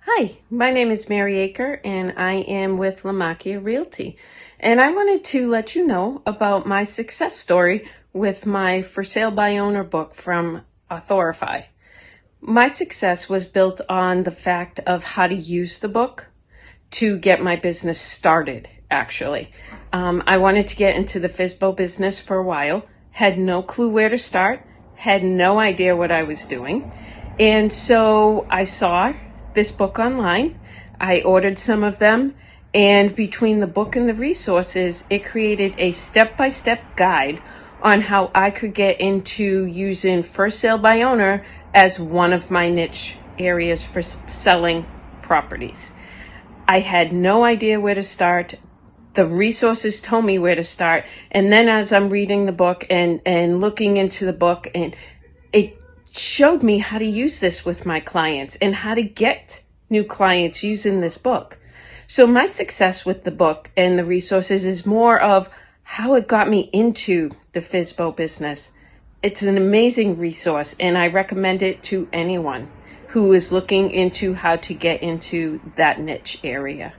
Hi, my name is Mary Aker and I am with Lamakia Realty. And I wanted to let you know about my success story with my For Sale by Owner book from Authorify. My success was built on the fact of how to use the book to get my business started, actually. I wanted to get into the FSBO business for a while, had no clue where to start, had no idea what I was doing. And so I saw this book online. I ordered some of them, and between the book and the resources, it created a step-by-step guide on how I could get into using For Sale by Owner as one of my niche areas for selling properties. I had no idea where to start. The resources told me where to start. And then as I'm reading the book and looking into the book, and it showed me how to use this with my clients and how to get new clients using this book. So my success with the book and the resources is more of how it got me into the FSBO business. It's an amazing resource, and I recommend it to anyone who is looking into how to get into that niche area.